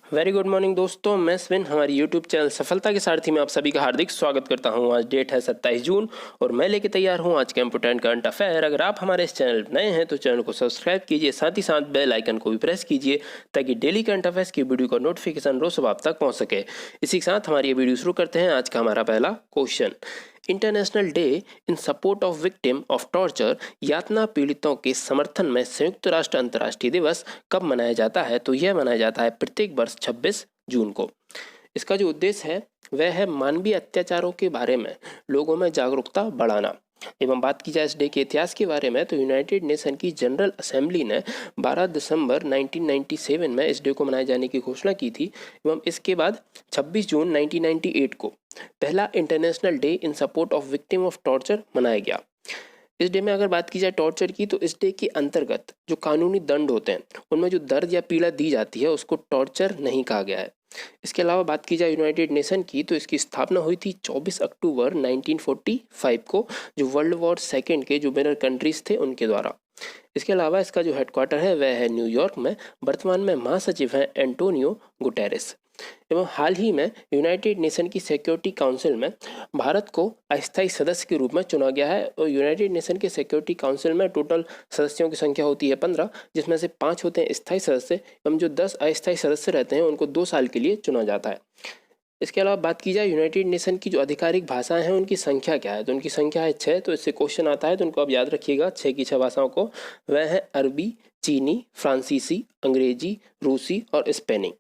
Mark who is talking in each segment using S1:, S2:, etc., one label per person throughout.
S1: Very good morning दोस्तों, मैं स्विन हमारी यूट्यूब चैनल सफलता के सारथी में आप सभी का हार्दिक स्वागत करता हूं। आज डेट है 27 जून और मैं लेके तैयार हूं आज के इंपोर्टेंट करंट अफेयर। अगर आप हमारे इस चैनल पर नए हैं तो चैनल को सब्सक्राइब कीजिए, साथ ही साथ बेल आइकन को भी प्रेस कीजिए ताकि डेली करंट अफेयर्स की वीडियो का नोटिफिकेशन रोज सुबह आप तक पहुँच सके। इसी के साथ हमारी ये वीडियो शुरू करते हैं। आज का हमारा पहला question, international day in support of victim of torture, यातना पीड़ितों के समर्थन में संयुक्त राष्ट्र अंतर्राष्ट्रीय दिवस कब मनाया जाता है? तो यह मनाया जाता है प्रत्येक वर्ष 26 जून को। इसका जो उद्देश्य है वह है मानवीय अत्याचारों के बारे में लोगों में जागरूकता बढ़ाना। एवं बात की जाए इस डे के इतिहास के बारे में तो यूनाइटेड नेशन की जनरल असेंबली ने 12 दिसंबर 1997 में इस डे को मनाए जाने की घोषणा की थी। एवं इसके बाद 26 जून 1998 को पहला international day in support of victim of torture मनाया गया। इस डे में अगर बात की जाए टॉर्चर की तो इस डे के अंतर्गत जो कानूनी दंड होते हैं उनमें जो दर्द या पीड़ा दी जाती है उसको टॉर्चर नहीं कहा गया है। इसके अलावा बात की जाए यूनाइटेड नेशन की तो इसकी स्थापना हुई थी 24 अक्टूबर 1945 को, जो वर्ल्ड वॉर सेकेंड के जो मेंबर कंट्रीज थे उनके द्वारा। इसके अलावा इसका जो हेडक्वार्टर है वह है न्यूयॉर्क में। वर्तमान में महासचिव हैं एंटोनियो गुटेरेस। एवं हाल ही में यूनाइटेड नेशन की सिक्योरिटी काउंसिल में भारत को अस्थायी सदस्य के रूप में चुना गया है। और यूनाइटेड नेशन के सिक्योरिटी काउंसिल में टोटल सदस्यों की संख्या होती है 15, जिसमें से 5 होते हैं स्थायी सदस्य एवं जो 10 अस्थायी सदस्य रहते हैं उनको 2 साल के लिए चुना जाता है। इसके अलावा बात की जाए यूनाइटेड नेशन की जो आधिकारिक भाषाएं हैं उनकी संख्या क्या है, तो उनकी संख्या है 6। तो इससे क्वेश्चन आता है तो उनको आप याद रखिएगा 6 की 6 भाषाओं को। वह है अरबी, चीनी, फ्रांसीसी, अंग्रेजी, रूसी और स्पेनी।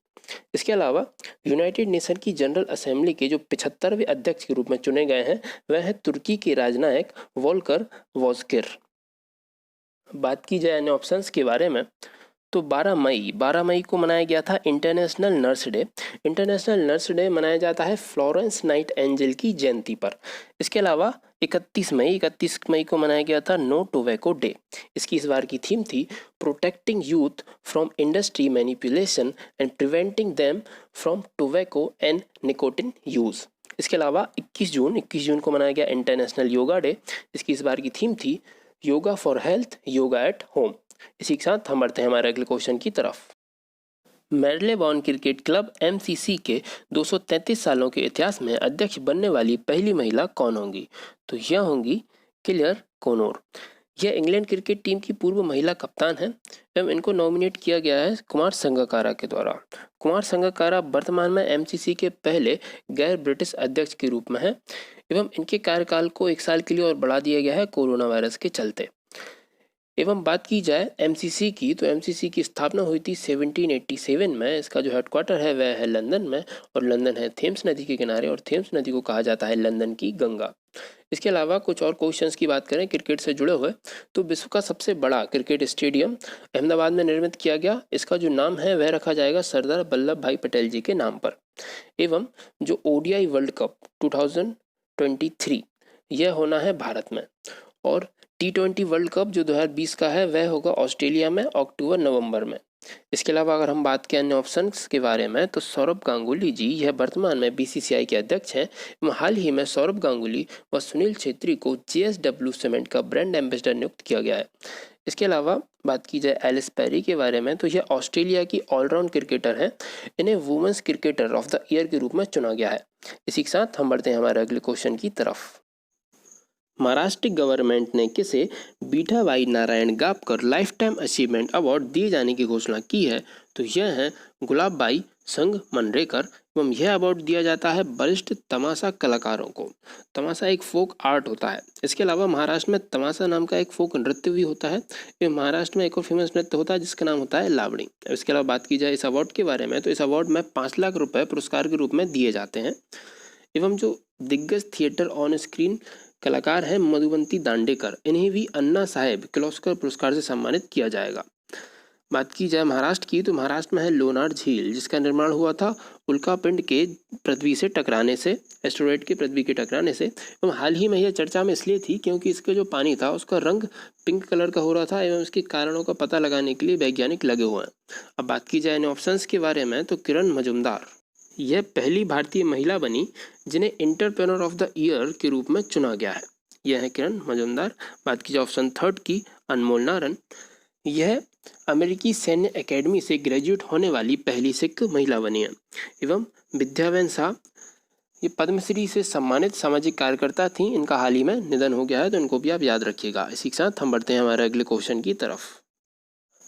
S1: इसके अलावा यूनाइटेड नेशन की जनरल असेंबली के जो 75वें अध्यक्ष के रूप में चुने गए हैं वह है तुर्की के राजनायक वोल्कर वोजकिर। बात की जाए अन्य ऑप्शंस के बारे में तो 12 मई को मनाया गया था international nurse day. International nurse day मनाया जाता है फ्लोरेंस नाइट एंजल की जयंती पर। इसके अलावा 31 मई को मनाया गया था नो टोबैको डे। इसकी इस बार की थीम थी protecting youth from industry manipulation and preventing them from tobacco and nicotine use. इसके अलावा 21 जून को मनाया गया इंटरनेशनल योगा डे। इसकी इस बार की थीम थी yoga for health, yoga at home. इसी के साथ हम बढ़ते हैं हमारे अगले क्वेश्चन की तरफ। मेरलेबॉर्न क्रिकेट क्लब एमसीसी के 233 सालों के इतिहास में अध्यक्ष बनने वाली पहली महिला कौन होंगी? तो यह होंगी क्लेयर कोनोर। यह इंग्लैंड क्रिकेट टीम की पूर्व महिला कप्तान है एवं इनको नॉमिनेट किया गया है कुमार संगकारा के द्वारा। कुमार संगकारा वर्तमान में एमसीसी के पहले गैर ब्रिटिश अध्यक्ष के रूप में है एवं इनके कार्यकाल को 1 साल के लिए और बढ़ा दिया गया है कोरोना वायरस के चलते। एवं बात की जाए एमसीसी की तो एमसीसी की स्थापना हुई थी 1787 में। इसका जो हेडक्वार्टर है वह है लंदन में और लंदन है थेम्स नदी के किनारे और थेम्स नदी को कहा जाता है लंदन की गंगा। इसके अलावा कुछ और क्वेश्चंस की बात करें क्रिकेट से जुड़े हुए तो विश्व का सबसे बड़ा क्रिकेट स्टेडियम अहमदाबाद में निर्मित किया गया। इसका जो नाम है वह रखा जाएगा सरदार वल्लभ भाई पटेल जी के नाम पर। एवं जो ओडीआई वर्ल्ड कप 2023 यह होना है भारत में और T20 वर्ल्ड कप जो 2020 का है वह होगा ऑस्ट्रेलिया में अक्टूबर-नवंबर में। इसके अलावा अगर हम बात करें अन्य ऑप्शंस के बारे में तो सौरभ गांगुली जी यह वर्तमान में बीसीसीआई के अध्यक्ष हैं। हाल ही में सौरभ गांगुली व सुनील छेत्री को JSW सीमेंट का ब्रांड एम्बेसडर नियुक्त किया गया है। इसके अलावा बात की जाए एलिस पेरी के बारे में तो यह ऑस्ट्रेलिया की ऑलराउंड क्रिकेटर है। इन्हें women's cricketer of the year के रूप में चुना गया है। इसी के साथ हम बढ़ते हैं हमारे अगले क्वेश्चन की तरफ। महाराष्ट्र गवर्नमेंट ने किसे बीठाबाई Narayan Gavkar life time achievement award दिए जाने की घोषणा की है? तो यह है गुलाबबाई संगमनेरकर एवं यह अवार्ड दिया जाता है वरिष्ठ तमाशा कलाकारों को। तमाशा एक फोक आर्ट होता है। इसके अलावा महाराष्ट्र में तमाशा नाम का एक फोक नृत्य भी होता है। एवं महाराष्ट्र में एक और फेमस नृत्य होता है जिसका नाम होता है लावणी। इसके अलावा बात की जाए इस अवार्ड के बारे में तो इस अवार्ड में 5 लाख रुपए पुरस्कार के रूप में दिए जाते हैं। एवं जो दिग्गज थिएटर ऑन स्क्रीन कलाकार हैं मधुबंती दांडेकर, इन्हें भी अन्ना साहेब किर्लोस्कर पुरस्कार से सम्मानित किया जाएगा। बात की जाए महाराष्ट्र की तो महाराष्ट्र में है लोनार झील जिसका निर्माण हुआ था उल्कापिंड के पृथ्वी से टकराने से, एस्टेरॉयड के पृथ्वी के टकराने से। एवं हाल ही में यह चर्चा में इसलिए थी क्योंकि इसका जो पानी था उसका रंग पिंक कलर का हो रहा था एवं इसके कारणों का पता लगाने के लिए वैज्ञानिक लगे हुए हैं। अब बात की जाए इन ऑप्शंस के बारे में तो किरण मजूमदार यह पहली भारतीय महिला बनी जिन्हें एंटरप्रेन्योर ऑफ द ईयर के रूप में चुना गया है। यह है किरण मजूमदार। बात की जाए ऑप्शन 3 की अनमोल नारन, यह अमेरिकी सैन्य एकेडमी से ग्रेजुएट होने वाली पहली सिख महिला बनी हैं। एवं विद्याबेन शाह ये पद्मश्री से सम्मानित सामाजिक कार्यकर्ता थी। इनका हाल ही में निधन हो गया है, तो इनको भी आप याद रखिएगा। इसी के साथ हम बढ़ते हैं हमारे अगले क्वेश्चन की तरफ।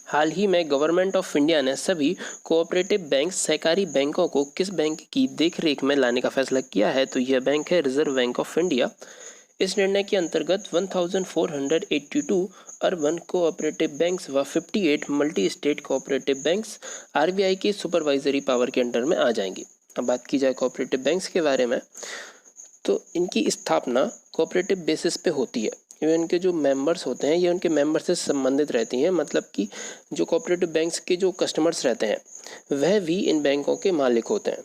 S1: हाल ही में गवर्नमेंट ऑफ इंडिया ने सभी कोऑपरेटिव बैंक सहकारी बैंकों को किस बैंक की देखरेख में लाने का फैसला किया है? तो यह बैंक है रिजर्व बैंक ऑफ इंडिया। इस निर्णय के अंतर्गत 1482 अर्बन कोऑपरेटिव बैंक्स व 58 multi state cooperative banks RBI की सुपरवाइजरी पावर के अंडर में आ जाएंगी। अब बात की जाए कोऑपरेटिव बैंक्स के बारे में, तो इनकी स्थापना कोऑपरेटिव बेसिस पे होती है। ये इनके जो मेंबर्स होते हैं ये उनके मेंबर से संबंधित रहती हैं, मतलब कि जो कोऑपरेटिव बैंक्स के जो कस्टमर्स रहते हैं वह भी इन बैंकों के मालिक होते हैं।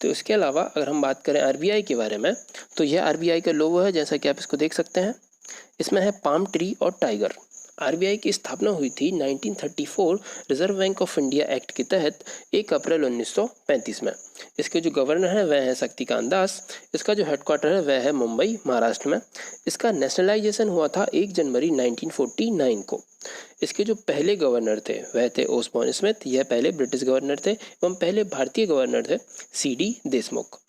S1: तो इसके अलावा अगर हम बात करें आरबीआई के बारे में, तो यह आरबीआई का लोगो है, जैसा कि आप इसको देख सकते हैं। इसमें है पाम ट्री और टाइगर। आरबीआई की स्थापना हुई थी 1934 reserve bank of India act के तहत 1 अप्रैल 1935 में। इसके जो गवर्नर हैं वह है शक्तिकांत दास। इसका जो हेडक्वार्टर है वह है मुंबई, महाराष्ट्र में। इसका नेशनलाइजेशन हुआ था 1 जनवरी 1949 को। इसके जो पहले गवर्नर थे वह थे ओसबॉर्न स्मिथ। यह पहले ब्रिटिश गवर्नर थे एवं पहले भारतीय गवर्नर थे सीडी देशमुख।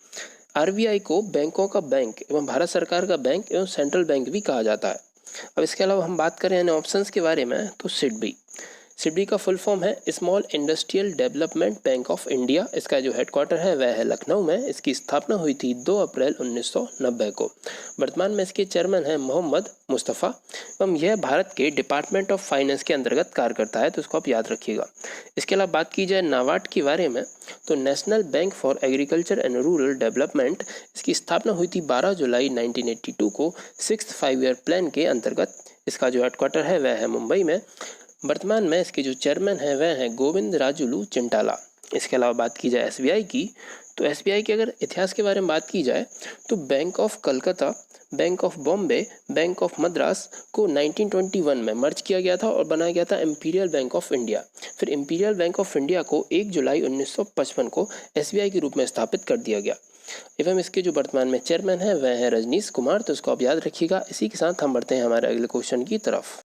S1: आरबीआई को बैंकों का बैंक एवं भारत सरकार का बैंक एवं सेंट्रल बैंक भी कहा जाता है। अब इसके अलावा हम बात करें ऑप्शंस के बारे में, तो सिडबी। सिडबी का फुल फॉर्म है small industrial development bank of India. इसका जो हेडक्वार्टर है वह है लखनऊ में। इसकी स्थापना हुई थी 2 अप्रैल 1990 को। वर्तमान में इसके चेयरमैन हैं मोहम्मद मुस्तफ़ा एवं यह भारत के डिपार्टमेंट ऑफ फाइनेंस के अंतर्गत कार्य करता है, तो इसको आप याद रखिएगा। इसके अलावा बात की जाए नाबार्ड के बारे में, तो national bank for agriculture and rural development, इसकी स्थापना हुई थी 12 जुलाई 1982 को 6th 5 ईयर प्लान के अंतर्गत। इसका जो हेडक्वार्टर है वह है मुंबई में। वर्तमान में इसके जो चेयरमैन हैं वह हैं गोविंद राजुलू चिंटाला। इसके अलावा बात की जाए एसबीआई की, तो एसबीआई के अगर इतिहास के बारे में बात की जाए, तो bank of Calcutta, bank of Bombay, bank of Madras को 1921 में मर्ज किया गया था और बनाया गया था इंपीरियल बैंक ऑफ इंडिया। फिर इंपीरियल बैंक ऑफ इंडिया को 1 जुलाई 1955 को एसबीआई के रूप में स्थापित कर दिया गया। एवं इसके जो वर्तमान में चेयरमैन है वह है रजनीश कुमार, तो इसको आप याद रखिएगा। इसी के साथ हम बढ़ते हैं हमारे अगले क्वेश्चन की तरफ।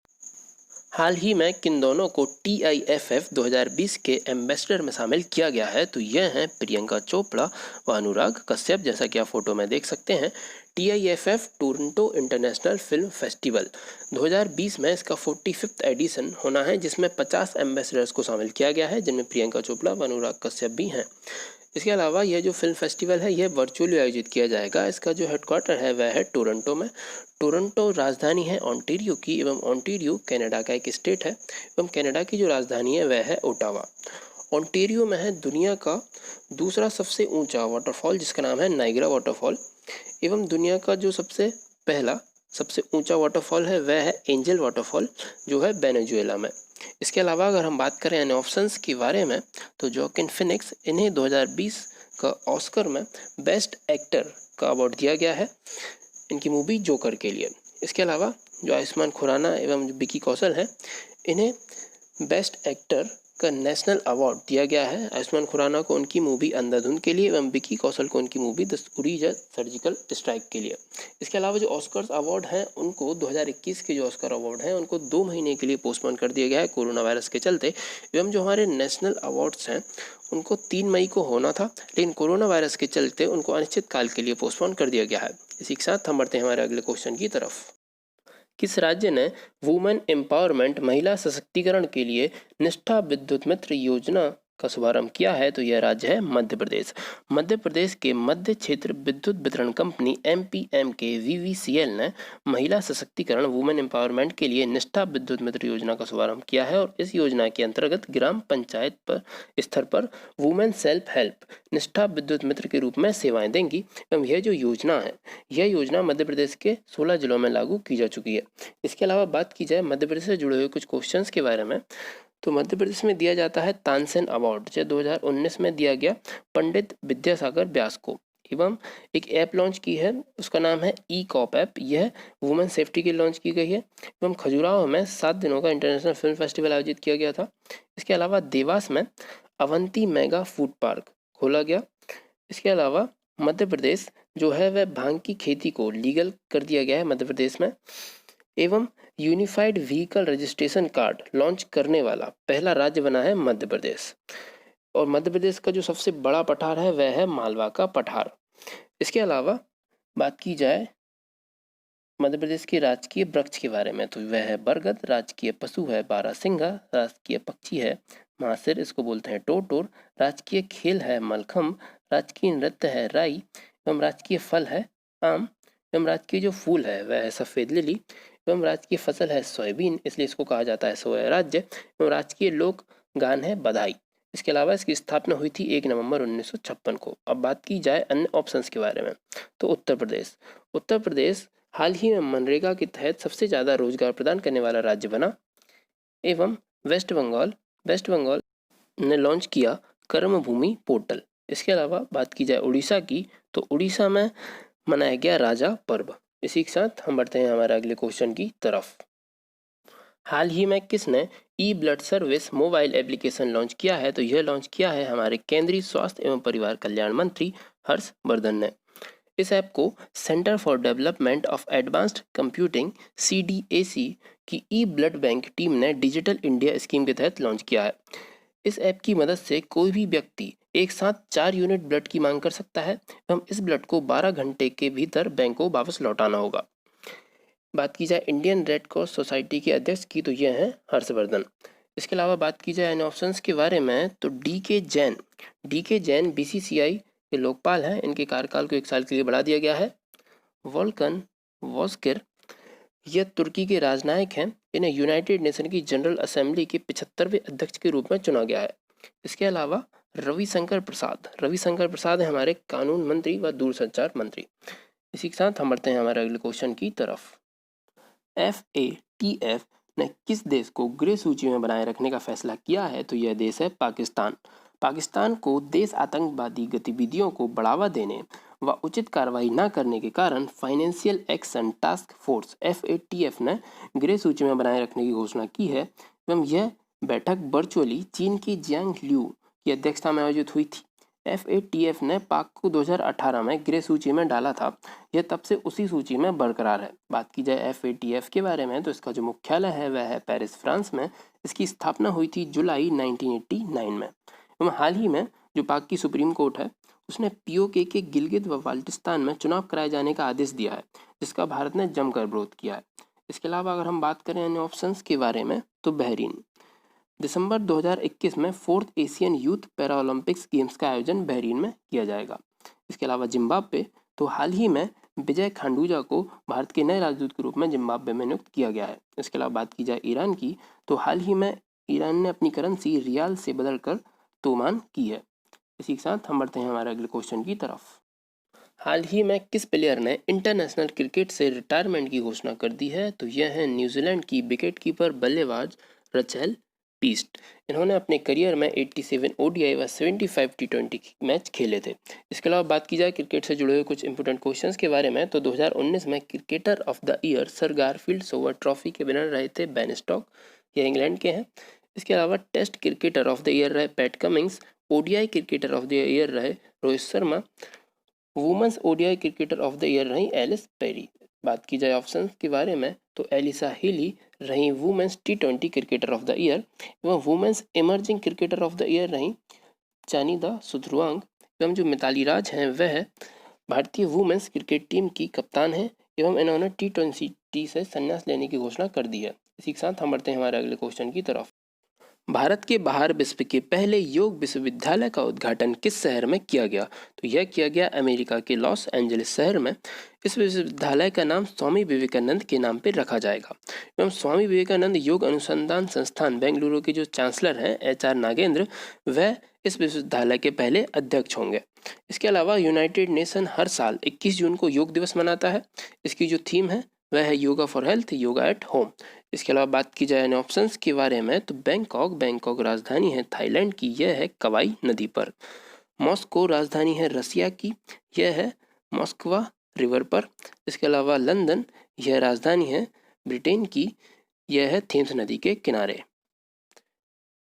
S1: हाल ही में किन दोनों को TIFF 2020 के एम्बेसडर में शामिल किया गया है? तो यह हैं प्रियंका चोपड़ा व अनुराग कश्यप, जैसा कि आप फोटो में देख सकते हैं। TIFF Toronto international film festival 2020 में इसका 45th एडिशन होना है, जिसमें 50 एम्बेसडर्स को शामिल किया गया है, जिनमें प्रियंका चोपड़ा व अनुराग कश्यप भी हैं। इसके अलावा यह जो फिल्म फेस्टिवल है यह वर्चुअली आयोजित किया जाएगा। इसका जो हेडक्वार्टर है वह है टोरंटो में। टोरंटो राजधानी है ओंटारियो की एवं ओंटारियो कनाडा का एक स्टेट है एवं कनाडा की जो राजधानी है वह है ओटावा। ओंटारियो में है दुनिया का दूसरा सबसे ऊंचा वाटरफॉल, जिसका नाम है नाइग्रा वाटरफॉल। एवं दुनिया का जो सबसे ऊंचा वाटरफॉल है वह है एंजल वाटरफॉल, जो है वेनेजुएला में। इसके अलावा अगर हम बात करें ऑप्शंस के बारे में, तो जोकिन फिनिक्स, इन्हें 2020 का ऑस्कर में बेस्ट एक्टर का अवार्ड दिया गया है इनकी मूवी जोकर के लिए। इसके अलावा जो आयुष्मान खुराना एवं विकी कौशल हैं, इन्हें बेस्ट एक्टर का नेशनल अवार्ड दिया गया है। आयुष्मान खुराना को उनकी मूवी अंधाधुन के लिए एवं विकी कौशल को उनकी movie the Uri the surgical strike के लिए। इसके अलावा जो ऑस्कर्स अवार्ड हैं उनको 2021 के जो ऑस्कर अवार्ड हैं उनको 2 महीने के लिए पोस्टपोन कर दिया गया है कोरोना वायरस के चलते। एवं जो हमारे नेशनल अवार्ड्स हैं उनको 3 मई को होना था, लेकिन कोरोना वायरस के चलते उनको अनिश्चित काल के लिए पोस्टपोन कर दिया गया है। इसी के साथ हम बढ़ते हैं हमारे अगले क्वेश्चन की तरफ। किस राज्य ने वुमेन एम्पावरमेंट महिला सशक्तिकरण के लिए निष्ठा विद्युत मित्र योजना का शुभारंभ किया है? तो यह राज्य है मध्य प्रदेश। मध्य प्रदेश के मध्य क्षेत्र विद्युत वितरण कंपनी MPM के VVCL ने महिला सशक्तिकरण वुमेन एम्पावरमेंट के लिए निष्ठा विद्युत मित्र योजना का शुभारंभ किया है और इस योजना के अंतर्गत ग्राम पंचायत पर स्तर पर वुमेन सेल्फ हेल्प निष्ठा विद्युत मित्र के रूप में सेवाएं देंगी। एवं यह जो योजना है यह योजना मध्य प्रदेश के 16 जिलों में लागू की जा चुकी है। इसके अलावा बात की जाए मध्य प्रदेश से जुड़े हुए कुछ क्वेश्चंस के बारे में, तो मध्य प्रदेश में दिया जाता है तानसेन अवार्ड, जो 2019 में दिया गया पंडित विद्यासागर व्यास को। एवं एक ऐप लॉन्च की है, उसका नाम है ई-कॉप ऐप। यह वुमेन सेफ्टी के लॉन्च की गई है। एवं खजुराहो में 7 दिनों का इंटरनेशनल फिल्म फेस्टिवल आयोजित किया गया था। इसके अलावा देवास में अवंती मेगा फूड पार्क खोला गया। इसके अलावा मध्य प्रदेश जो है वह भांग की खेती को लीगल कर दिया गया है मध्य प्रदेश में। एवं unified vehicle registration card launch करने वाला पहला राज्य बना है मध्य प्रदेश। और मध्य प्रदेश का जो सबसे बड़ा पठार है वह है मालवा का पठार। इसके अलावा बात की जाए मध्य प्रदेश के राजकीय वृक्ष के बारे में तो वह है बरगद, राजकीय पशु है बारहसिंगा, राजकीय पक्षी है मासिर, इसको बोलते हैं टोटोर, राजकीय खेल है मलखम्ब, राजकीय नृत्य है राई, एवं राजकीय फल है आम, एवं राजकीय जो फूल है वह है सफेद लिली, एवं राजकीय फसल है सोयाबीन, इसलिए इसको कहा जाता है सोया राज्य, एवं राजकीय लोक गान है बधाई। इसके अलावा इसकी स्थापना हुई थी 1 नवंबर 1956 को। अब बात की जाए अन्य ऑप्शंस के बारे में तो उत्तर प्रदेश हाल ही में मनरेगा के तहत सबसे ज़्यादा रोजगार प्रदान करने वाला राज्य बना। एवं वेस्ट बंगाल ने लॉन्च किया कर्मभूमि पोर्टल। इसके अलावा बात की जाए उड़ीसा की तो उड़ीसा में मनाया गया राजा पर्व। इसी के साथ हम बढ़ते हैं हमारे अगले क्वेश्चन की तरफ। हाल ही में किसने e blood service mobile application launch किया है तो यह लॉन्च किया है हमारे केंद्रीय स्वास्थ्य एवं परिवार कल्याण मंत्री हर्षवर्धन ने। इस ऐप को centre for development of advanced computing CDAC की ई ब्लड बैंक टीम ने डिजिटल इंडिया स्कीम के तहत लॉन्च किया है। इस ऐप की मदद से कोई भी व्यक्ति एक साथ 4 यूनिट ब्लड की मांग कर सकता है एवं इस ब्लड को 12 घंटे के भीतर बैंक को वापस लौटाना होगा। बात की जाए इंडियन रेड क्रॉस सोसाइटी के अध्यक्ष की तो यह है हर्षवर्धन। इसके अलावा बात की जाए इन ऑप्शंस के बारे में तो डी के जैन BCCI के लोकपाल हैं। इनके कार्यकाल को 1 साल के लिए बढ़ा दिया गया है। वोल्कन वॉस्किर यह तुर्की के राजनायक हैं। इन्हें यूनाइटेड नेशन की जनरल असेंबली के 75वें अध्यक्ष के रूप में चुना गया है। इसके अलावा रविशंकर प्रसाद है हमारे कानून मंत्री व दूरसंचार मंत्री। इसी के साथ हम बढ़ते हैं हमारे अगले क्वेश्चन की तरफ। FATF ने किस देश को ग्रे सूची में बनाए रखने का फैसला किया है तो यह देश है पाकिस्तान को देश आतंकवादी गतिविधियों को बढ़ावा देने व उचित कार्रवाई न करने के कारण financial action task force FATF ने ग्रे सूची में बनाए रखने की घोषणा की है। एवं यह बैठक वर्चुअली चीन की जियांग ल्यू की अध्यक्षता में आयोजित हुई थी। FATF ने पाक को 2018 में ग्रे सूची में डाला था। यह तब से उसी सूची में बरकरार है। बात की जाए FATF के बारे में तो इसका जो मुख्यालय है वह है पेरिस, फ्रांस में। इसकी स्थापना हुई थी जुलाई 1989 में। एवं हाल ही में जो पाक की सुप्रीम कोर्ट है उसने POK के गिलगित व बाल्टिस्तान में चुनाव कराए जाने का आदेश दिया है, जिसका भारत ने जमकर विरोध किया है। इसके अलावा अगर हम बात करें अन्य ऑप्शंस के बारे में तो बहरीन दिसंबर 2021 में 4th Asian youth para Olympics games का आयोजन बहरीन में किया जाएगा। इसके अलावा जिम्बाब्वे तो हाल ही में विजय खांडूजा को भारत के नए राजदूत के रूप में जिम्बाब्वे में नियुक्त किया गया है। इसके अलावा बात की जाए ईरान की तो हाल ही में ईरान ने अपनी करेंसी रियाल से बदलकर तोमान की है। इसी के साथ हम बढ़ते हैं हमारे अगले क्वेश्चन की तरफ। हाल ही में किस प्लेयर ने इंटरनेशनल क्रिकेट से रिटायरमेंट की घोषणा कर दी है तो यह है न्यूजीलैंड की विकेट कीपर बल्लेबाज रचेल पीस्ट। इन्होंने अपने करियर में 87 ODI व 75 T20 मैच खेले थे। इसके अलावा बात की जाए क्रिकेट से जुड़े हुए कुछ इंपोर्टेंट क्वेश्चंस के बारे में तो 2019 में cricketer of the year sir Garfield sober trophy के विनर रहे थे बेन स्टोक्स, ये इंग्लैंड के हैं। इसके अलावा test cricketer of the year रहे Pat Cummins, ODI cricketer of the year रहे Rohit Sharma, women's ODI cricketer of the year रही एलिस पेरी। बात की जाए ऑप्शन के बारे में तो एलिसा हीली रही women's T20 cricketer of the year एवं women's emerging cricketer of the year रही चानिदा सुध्रुवांग एवं जो मिताली राज हैं वह भारतीय वुमेन्स क्रिकेट टीम की कप्तान है एवं इन्होंने T20 से संन्यास लेने की घोषणा कर दी है। इसी के साथ हम बढ़ते हैं हमारे अगले क्वेश्चन की तरफ। भारत के बाहर विश्व के पहले योग विश्वविद्यालय का उद्घाटन किस शहर में किया गया तो यह किया गया अमेरिका के लॉस एंजलिस शहर में। इस विश्वविद्यालय का नाम स्वामी विवेकानंद के नाम पर रखा जाएगा एवं स्वामी विवेकानंद योग अनुसंधान संस्थान बेंगलुरु के जो चांसलर हैं HR नागेंद्र वह इस विश्वविद्यालय के पहले अध्यक्ष होंगे। इसके अलावा यूनाइटेड नेशन हर साल 21 जून को योग दिवस मनाता है। इसकी जो थीम है वह है yoga for health, yoga at home. इसके अलावा बात की जाए ऑप्शंस के बारे में तो बैंकॉक राजधानी है थाईलैंड की, यह है कवाई नदी पर। मॉस्को राजधानी है रसिया की, यह है मॉस्कवा रिवर पर। इसके अलावा लंदन यह राजधानी है ब्रिटेन की, यह है थेम्स नदी के किनारे।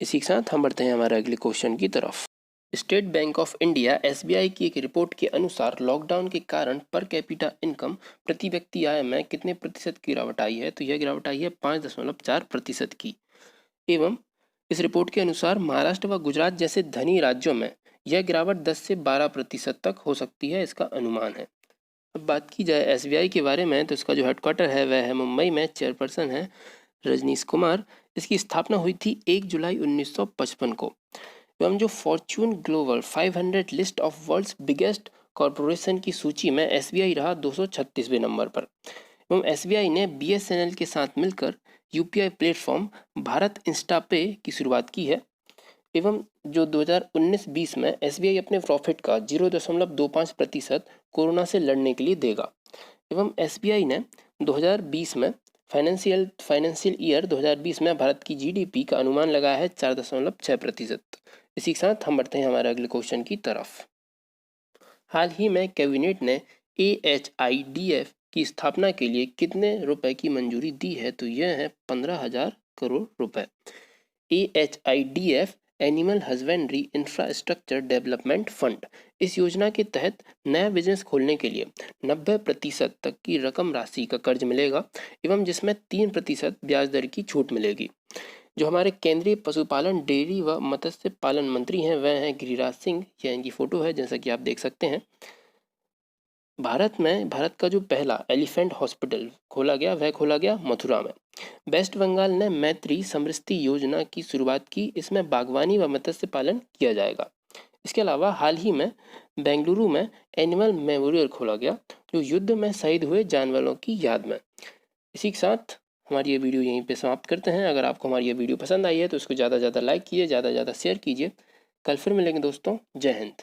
S1: इसी के साथ हम बढ़ते हैं हमारे अगले क्वेश्चन की तरफ। State bank of India SBI की एक रिपोर्ट के अनुसार लॉकडाउन के कारण पर कैपिटा इनकम प्रति व्यक्ति आय में कितने प्रतिशत की गिरावट आई है? तो यह गिरावट आई है 5.4% की। एवं इस रिपोर्ट के अनुसार महाराष्ट्र व गुजरात जैसे धनी राज्यों में यह गिरावट 10 से 12% तक हो सकती है, इसका अनुमान है। अब बात की जाए एसबीआई के बारे में तो इसका जो हेडक्वार्टर है वह है मुंबई में। चेयरपर्सन है रजनीश कुमार। इसकी स्थापना हुई थी 1 जुलाई 1955 को। एवं जो fortune global 500 list of world's biggest corporation की सूची में एसबीआई रहा 236वें नंबर पर। एवं एसबीआई ने बीएसएनएल के साथ मिलकर यूपीआई प्लेटफॉर्म भारत इंस्टापे की शुरुआत की है। एवं जो 2019-20 में एसबीआई अपने प्रॉफिट का 0.25% कोरोना से लड़ने के लिए देगा। एवं एसबीआई ने 2020 में फाइनेंशियल ईयर 2020 में भारत की जीडीपी का अनुमान लगाया है 4.6%। इसी के साथ हम बढ़ते हैं हमारे अगले क्वेश्चन की तरफ। हाल ही में कैबिनेट ने AHIDF की स्थापना के लिए कितने रुपए की मंजूरी दी है? तो यह है 15,000 करोड़ रुपए। AHIDF animal husbandry infrastructure development fund, इस योजना के तहत नया बिजनेस खोलने के लिए 90% तक की रकम राशि का कर्ज मिलेगा एवं जिसमें 3% ब्याज दर की छूट मिलेगी। जो हमारे केंद्रीय पशुपालन, डेयरी व मत्स्य पालन मंत्री हैं वह हैं गिरिराज सिंह। यह इनकी फोटो है जैसा कि आप देख सकते हैं। भारत का जो पहला एलिफेंट हॉस्पिटल खोला गया वह खोला गया मथुरा में। वेस्ट बंगाल ने मैत्री समृद्धि योजना की शुरुआत की। इसमें बागवानी व मत्स्य पालन किया जाएगा। इसके अलावा हाल ही में बेंगलुरु में एनिमल मेमोरियल खोला गया जो युद्ध में शहीद हुए जानवरों की याद में। इसी के साथ हमारी ये वीडियो यहीं पे समाप्त करते हैं। अगर आपको हमारी ये वीडियो पसंद आई है तो इसको ज़्यादा से ज़्यादा लाइक कीजिए, ज़्यादा से ज़्यादा शेयर कीजिए। कल फिर मिलेंगे दोस्तों। जय हिंद।